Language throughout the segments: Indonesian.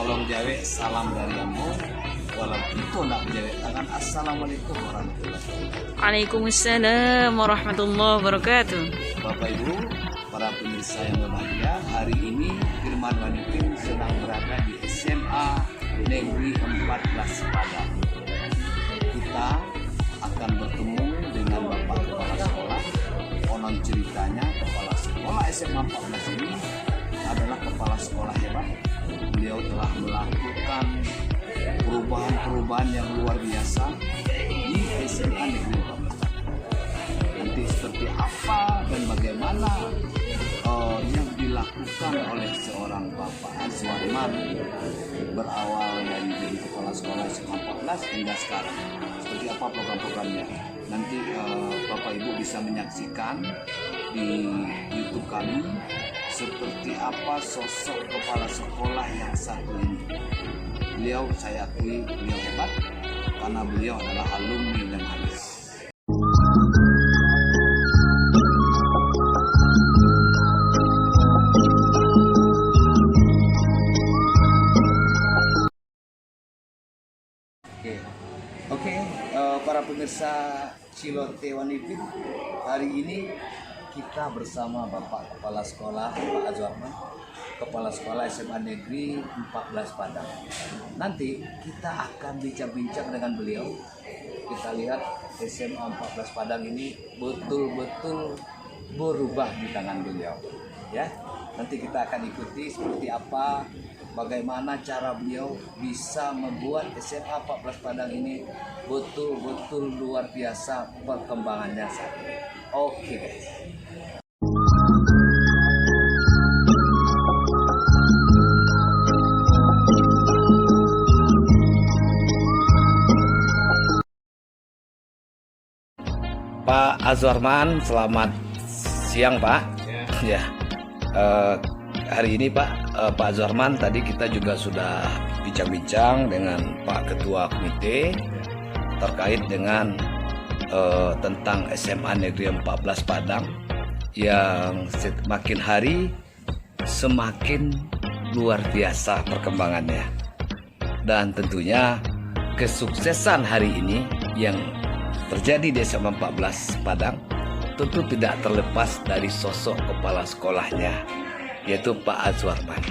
tolong jawe salam dari kamu. Walaupun itu nak jawe tangan. Assalamualaikum warahmatullahi wabarakatuh. Waalaikumsalam warahmatullahi wabarakatuh. Bapak Ibu, para pemirsa yang berbahagia, hari ini Firman Wanipin sedang berada di SMA Negeri 14 Padang. Kita akan bertemu dengan Bapak Kepala Sekolah. Konon ceritanya Kepala Sekolah SMA 14 ini adalah Kepala Sekolah hebat. Beliau telah melakukan perubahan-perubahan yang luar biasa di SMA Negeri 14 Padang. Nanti seperti apa dan bagaimana yang dilakukan oleh seorang Bapak Azwarman berawal dari jadi Kepala Sekolah SMA 14 hingga sekarang. Seperti apa program-programnya? Nanti Bapak Ibu bisa menyaksikan di YouTube kami seperti apa sosok Kepala Sekolah yang satu ini. Beliau, saya akui beliau hebat karena beliau adalah alumni dan hadis. Oke, para pemirsa Cilote Wanipin, hari ini kita bersama Bapak Kepala Sekolah Pak Azwarman, Kepala Sekolah SMA Negeri 14 Padang. Nanti kita akan bincang-bincang dengan beliau. Kita lihat SMA 14 Padang ini betul-betul berubah di tangan beliau. Ya, nanti kita akan ikuti seperti apa, bagaimana cara beliau bisa membuat SMA 14 Padang ini betul-betul luar biasa perkembangannya saat ini. Oke guys. Pak Azwarman, selamat siang Pak. Ya. Hari ini Pak Azwarman, tadi kita juga sudah bincang-bincang dengan Pak Ketua Komite terkait dengan tentang SMA Negeri 14 Padang yang semakin hari semakin luar biasa perkembangannya. Dan tentunya kesuksesan hari ini yang terjadi di SMA 14 Padang tentu tidak terlepas dari sosok kepala sekolahnya, yaitu Pak Azwarman.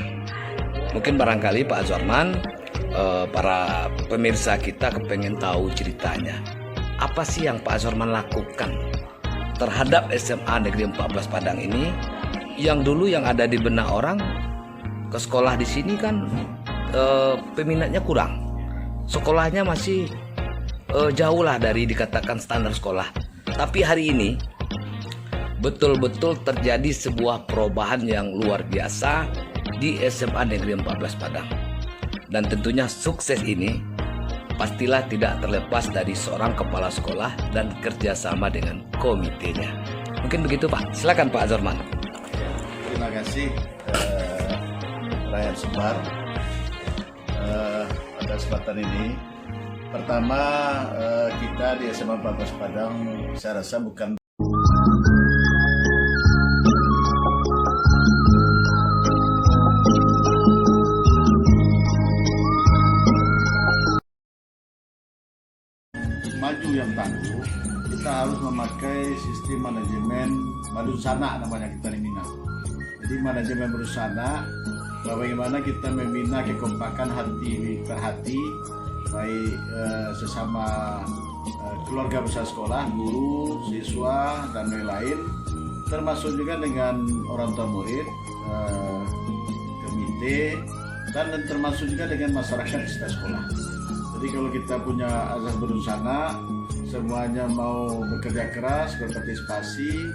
Mungkin barangkali Pak Azwarman, para pemirsa kita kepengen tahu ceritanya. Apa sih yang Pak Azwarman lakukan terhadap SMA Negeri 14 Padang ini, yang dulu yang ada di benak orang ke sekolah di sini kan peminatnya kurang, sekolahnya masih jauh lah dari dikatakan standar sekolah. Tapi hari ini betul-betul terjadi sebuah perubahan yang luar biasa di SMA Negeri 14 Padang. Dan tentunya sukses ini pastilah tidak terlepas dari seorang kepala sekolah dan kerjasama dengan komitenya. Mungkin begitu Pak. Silakan Pak Azwarman. Terima kasih rakyat Sumbar pada kesempatan ini. Pertama, kita di SMA 14 Padang saya rasa bukan maju yang tangguh. Kita harus memakai sistem manajemen Madusana, namanya kita di Minang. Jadi manajemen berusaha bagaimana kita membina kekompakan hati per hati, baik sesama keluarga besar sekolah, guru, siswa, dan lain-lain, termasuk juga dengan orang tua murid, komite, dan termasuk juga dengan masyarakat di sekitar sekolah. Jadi kalau kita punya azas berusaha, semuanya mau bekerja keras, berpartisipasi.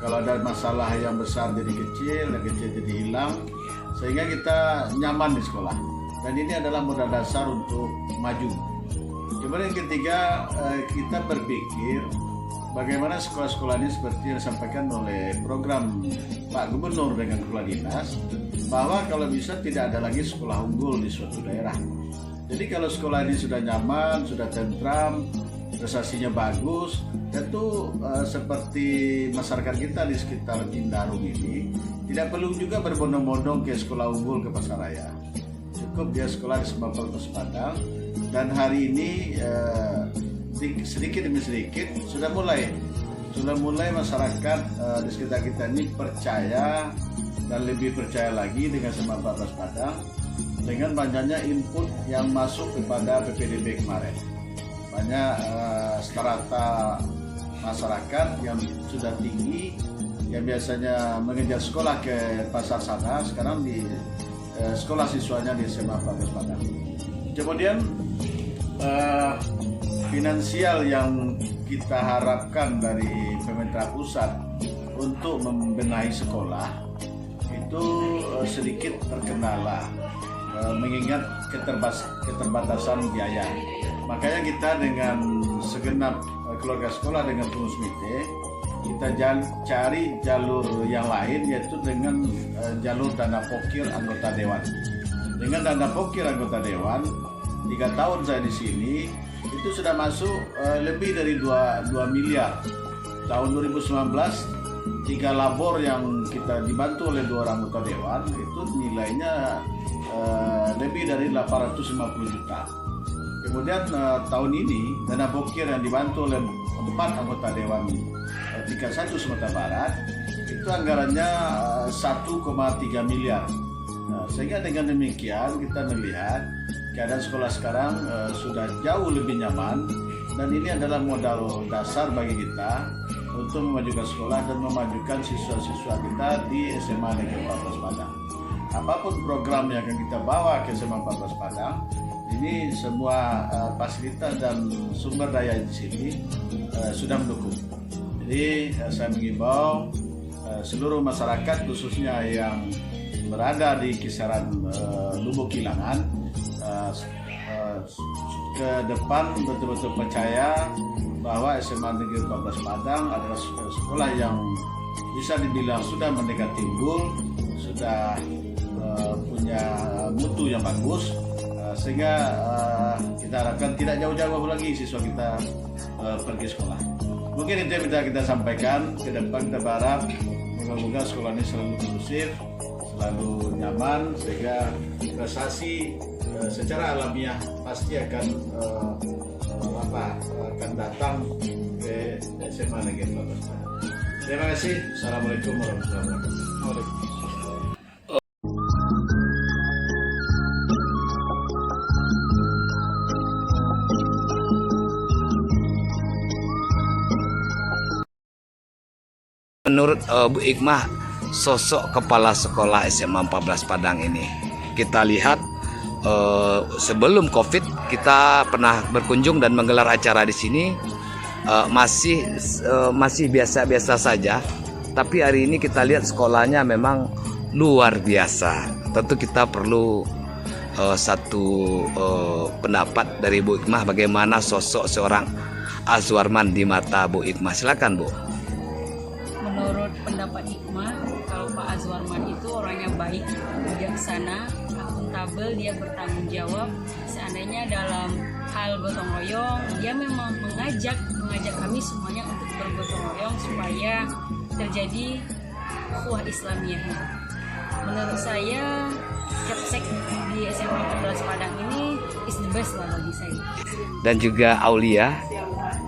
Kalau ada masalah yang besar jadi kecil, yang kecil jadi hilang, sehingga kita nyaman di sekolah. Dan ini adalah modal dasar untuk maju. Kemudian yang ketiga, kita berpikir bagaimana sekolah-sekolah ini seperti yang disampaikan oleh program Pak Gubernur dengan Kepala Dinas, bahwa kalau bisa tidak ada lagi sekolah unggul di suatu daerah. Jadi kalau sekolah ini sudah nyaman, sudah tentram, prestasinya bagus, tentu seperti masyarakat kita di sekitar Indarung ini tidak perlu juga berbondong-bondong ke sekolah unggul ke Pasaraya. cukup dia sekolah di SMA 14 Padang. Dan hari ini sedikit demi sedikit sudah mulai masyarakat di sekitar kita ini percaya dan lebih percaya lagi dengan SMA 14 Padang dengan banyaknya input yang masuk kepada PPDB kemarin. Banyak strata masyarakat yang sudah tinggi yang biasanya mengejar sekolah ke pasar sana sekarang di sekolah siswanya di SMA 14 Padang. Kemudian finansial yang kita harapkan dari pemerintah pusat untuk membenahi sekolah itu sedikit terkendala mengingat keterbatasan biaya. Makanya kita dengan segenap keluarga sekolah dengan pengurus MITE kita cari jalur yang lain, yaitu dengan jalur dana pokir anggota dewan. Dengan dana pokir anggota dewan, 3 tahun saya di sini itu sudah masuk lebih dari 2 miliar. Tahun 2019 3 labor yang kita dibantu oleh 2 orang anggota dewan itu nilainya lebih dari 850 juta. Kemudian tahun ini dana pokir yang dibantu oleh 4 anggota dewan tingkat 1 Sumatera Barat itu anggarannya 1,3 miliar. Sehingga dengan demikian kita melihat keadaan sekolah sekarang sudah jauh lebih nyaman, dan ini adalah modal dasar bagi kita untuk memajukan sekolah dan memajukan siswa-siswa kita di SMA Negeri 14 Padang. Apapun program yang akan kita bawa ke SMA 14 Padang, ini semua fasilitas dan sumber daya di sini sudah mendukung. Jadi saya mengimbau seluruh masyarakat khususnya yang berada di kisaran Lubuk Kilangan ke depan betul-betul percaya bahwa SMA Negeri 14 Padang adalah sekolah yang bisa dibilang sudah mendekati unggul, sudah punya mutu yang bagus, sehingga kita harapkan tidak jauh-jauh lagi siswa kita pergi sekolah. Mungkin itu yang bisa kita sampaikan. Ke depan kita berharap moga-moga sekolah ini selalu kondusif, selalu nyaman, sehingga prestasi secara alamiah pasti akan datang ke SMA Negeri 14 Padang. Terima kasih. Assalamualaikum warahmatullahi wabarakatuh. Menurut Bu Ikmah, sosok kepala sekolah SMA 14 Padang ini, kita lihat sebelum COVID kita pernah berkunjung dan menggelar acara di sini, masih biasa-biasa saja. Tapi hari ini kita lihat sekolahnya memang luar biasa. Tentu kita perlu satu pendapat dari Bu Ikmah bagaimana sosok seorang Azwarman di mata Bu Ikmah. Silakan Bu. Menurut pendapat Hikmah, kalau Pak Azwarman itu orangnya baik, bijaksana, akuntabel, dia bertanggung jawab. Seandainya dalam hal gotong royong, dia memang mengajak kami semuanya untuk bergotong royong supaya terjadi ukhuwah Islamiyah. Menurut saya, Capsek di SMA 14 Padang ini is the best lah bagi saya. Dan juga Aulia,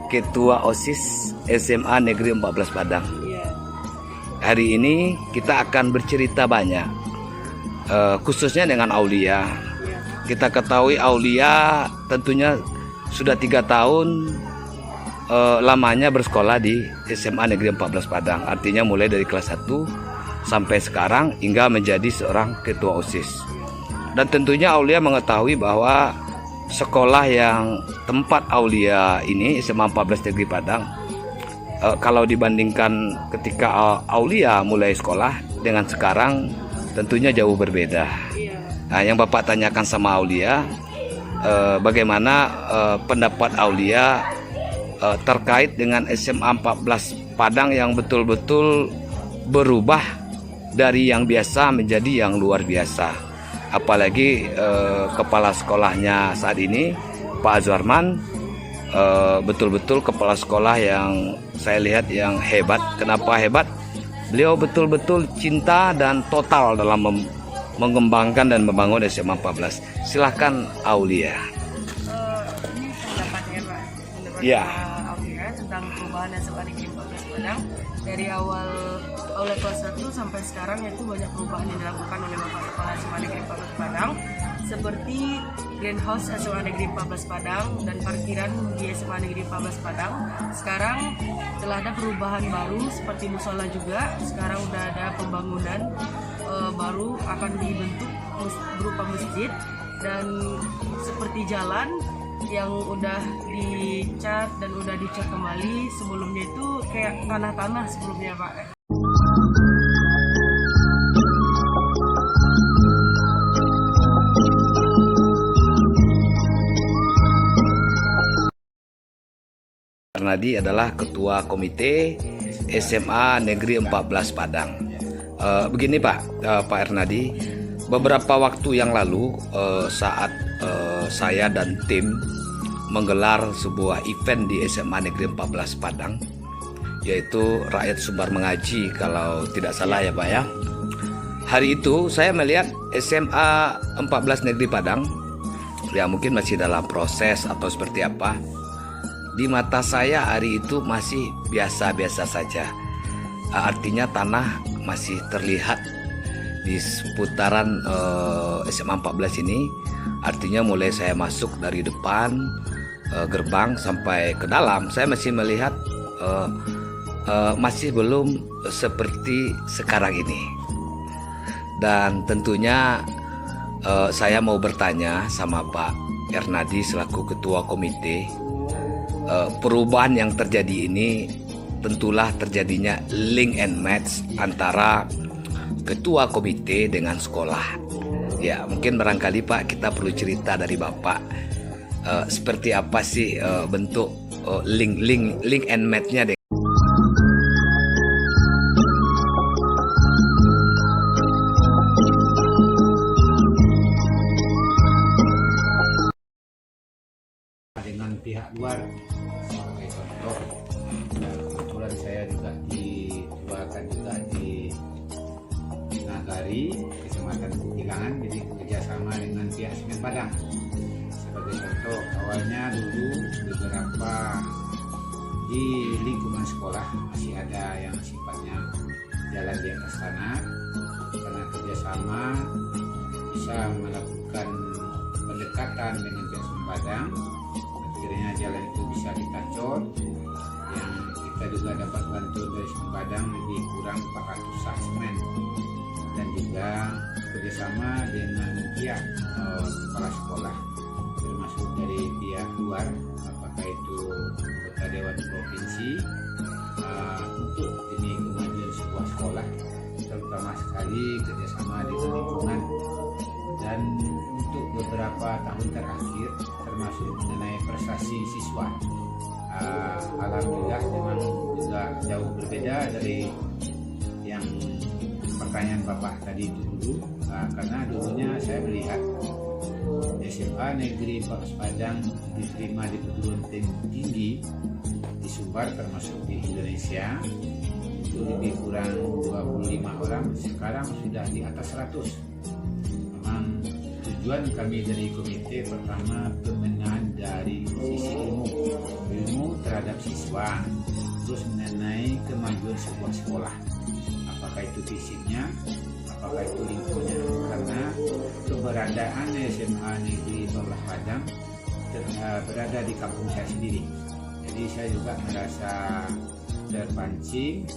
Ketua OSIS SMA Negeri 14 Padang. Hari ini kita akan bercerita banyak, khususnya dengan Aulia. Kita ketahui Aulia tentunya sudah 3 tahun lamanya bersekolah di SMA Negeri 14 Padang. Artinya mulai dari kelas 1 sampai sekarang hingga menjadi seorang ketua OSIS. Dan tentunya Aulia mengetahui bahwa sekolah yang tempat Aulia ini SMA 14 Negeri Padang, kalau dibandingkan ketika Aulia mulai sekolah dengan sekarang tentunya jauh berbeda. Nah, yang Bapak tanyakan sama Aulia, bagaimana pendapat Aulia terkait dengan SMA 14 Padang yang betul-betul berubah dari yang biasa menjadi yang luar biasa. Apalagi kepala sekolahnya saat ini Pak Azwarman, betul-betul kepala sekolah yang saya lihat yang hebat. Kenapa hebat? Beliau betul-betul cinta dan total dalam mengembangkan dan membangun SMA 14. Silahkan Aulia. Ini pendapatnya Pak, pendapat Ya. Pak Aulia tentang perubahan SMA Negeri 14 Padang. Dari awal kelas 1 sampai sekarang itu banyak perubahan yang dilakukan oleh Bapak Kepala SMA Negeri 14 Padang, seperti greenhouse SMA Negeri 14 Padang dan parkiran di SMA Negeri 14 Padang. Sekarang telah ada perubahan baru seperti musola juga. Sekarang udah ada pembangunan baru akan dibentuk berupa masjid, dan seperti jalan yang udah dicat dan udah dicat kembali. Sebelumnya itu kayak tanah-tanah sebelumnya Pak. Ernadi adalah Ketua Komite SMA Negeri 14 Padang. Begini Pak Ernadi, beberapa waktu yang lalu saat saya dan tim menggelar sebuah event di SMA Negeri 14 Padang, yaitu Rakyat Sumbar Mengaji kalau tidak salah ya Pak ya. Hari itu saya melihat SMA 14 Negeri Padang, ya mungkin masih dalam proses atau seperti apa. Di mata saya hari itu masih biasa-biasa saja. Artinya tanah masih terlihat di seputaran SMA 14 ini. Artinya mulai saya masuk dari depan gerbang sampai ke dalam, saya masih melihat masih belum seperti sekarang ini. Dan tentunya saya mau bertanya sama Pak Ernadi selaku Ketua Komite, perubahan yang terjadi ini tentulah terjadinya link and match antara ketua komite dengan sekolah. Ya mungkin barangkali Pak kita perlu cerita dari Bapak seperti apa sih bentuk link and match-nya. Dengan pihak luar. Sebagai contoh, kebetulan saya juga dituakan juga di Nagari, Kecamatan Kutilangan, jadi kerjasama dengan pihak Semen Padang. Sebagai contoh, awalnya dulu beberapa di lingkungan sekolah masih ada yang sifatnya jalan di atas tanah, karena kerjasama bisa melakukan pendekatan dengan pihak Semen Padang. Akhirnya jalan itu bisa kita cor, yang kita juga dapat bantuan dari Semen Padang lebih kurang 400 sak semen, dan juga kerjasama dengan pihak kepala sekolah termasuk dari pihak luar, apakah itu anggota Dewan Provinsi, untuk demi kemajuan sebuah sekolah, terutama sekali kerjasama dengan lingkungan. Dan untuk beberapa tahun terakhir termasuk mengenai prestasi siswa, alhamdulillah memang juga jauh berbeda dari yang pertanyaan Bapak tadi itu dulu, karena dulunya saya melihat SMA Negeri 14 Padang diterima di perguruan tinggi di Sumbar termasuk di Indonesia itu lebih kurang 25 orang, sekarang sudah di atas 100. Memang tujuan kami dari komite pertama pembenahan dari sisi ilmu terhadap siswa, terus mengenai kemajuan sebuah sekolah, apakah itu fisiknya, apakah itu lingkungannya, karena keberadaan SMA Negeri 14 Padang berada di kampung saya sendiri, jadi saya juga merasa terpancing,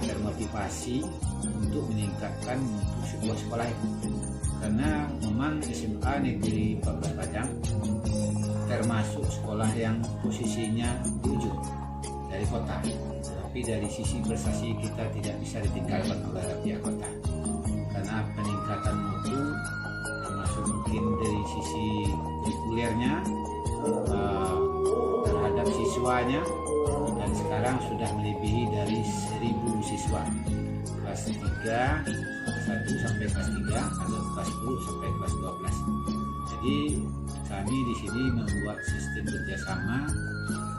termotivasi untuk meningkatkan sebuah sekolah itu. Karena memang SMA Negeri 14 Padang termasuk sekolah yang posisinya di ujung dari kota, tapi dari sisi prestasi kita tidak bisa ditinggalkan oleh pihak kota, karena peningkatan mutu termasuk mungkin dari sisi kurikulernya terhadap siswanya, dan sekarang sudah melebihi dari 1000 siswa kelas 3 1 sampai kelas 3 atau kelas 10 sampai kelas 12. Jadi kami di sini membuat sistem kerjasama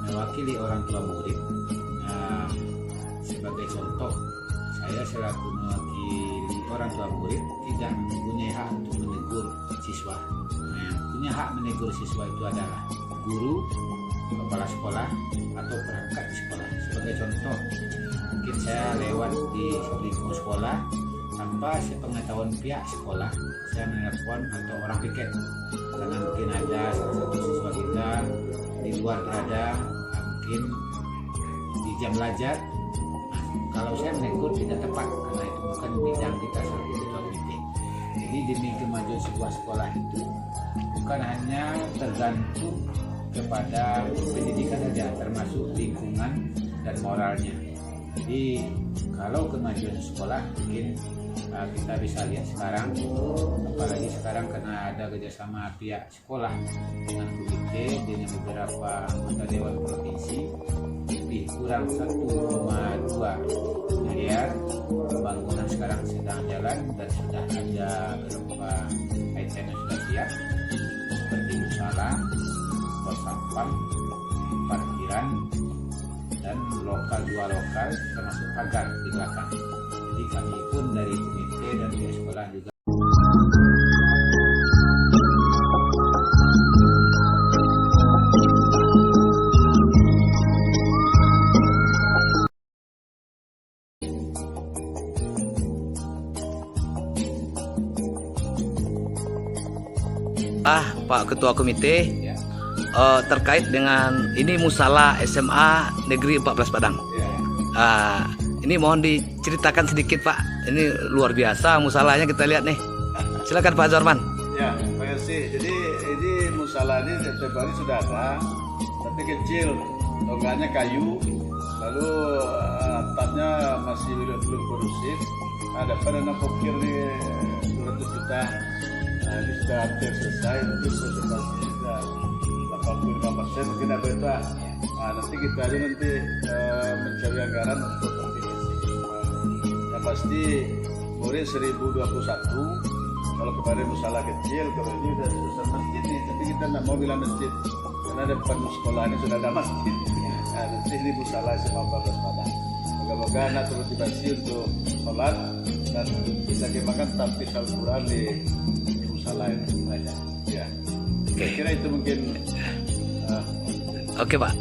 mewakili orang tua murid. Sebagai contoh, saya selaku mewakili orang tua murid tidak mempunyai hak untuk menegur siswa. Nah, yang punya hak menegur siswa itu adalah guru, kepala sekolah, atau perangkat di sekolah. Sebagai contoh, mungkin saya lewat di lingkungan sekolah, tanpa sepengetahuan pihak sekolah, saya menelpon atau orang piket karena mungkin ada salah satu siswa kita di luar berada, mungkin di jam belajar. Nah, kalau saya menegur tidak tepat karena itu bukan bidang kita sebagai ketua komite. Jadi demi kemajuan sebuah sekolah itu bukan hanya tergantung kepada pendidikan saja, termasuk lingkungan dan moralnya. Jadi kalau kemajuan sekolah mungkin kita bisa lihat sekarang, apalagi sekarang karena ada kerjasama pihak sekolah dengan komite dengan beberapa anggota dewan provinsi, lebih kurang 1,2 miliar pembangunan sekarang sedang jalan dan sudah ada beberapa item yang sudah siap seperti musala, pos sampah, parkiran, dan dua lokal termasuk pagar di belakang. Jadi kami pun dari komite dan pihak sekolah juga Pak Ketua Komite, ya. terkait dengan ini musala SMA Negeri 14 Padang. Ini mohon diceritakan sedikit Pak. Ini luar biasa musalanya kita lihat nih. Silakan Pak Azwarman. Ya, terima kasih. Jadi ini musala ini setiap hari sudah ada, tapi kecil, tonggaknya kayu, lalu atapnya masih belum kondusif. Ada dana pokir di 200 juta. Nah, ini sudah hampir selesai, mungkin presentasi sudah 85% mungkin ada itu. Nah, nanti kita aja mencari anggaran untuk kontingensi. Yang pasti murid 1021. Kalau kemarin musala kecil, kalau ini udah susah masjid nih, tapi kita nggak mau bilang masjid karena depan sekolah ini sudah ada masjid. Nah, nanti ini musala SMA 14 Padang. Moga-moga anak termotivasi untuk sholat dan bisa kembangkan tampil Al-Quran di musala ini. Ya, kira-kira itu mungkin. Oke Pak.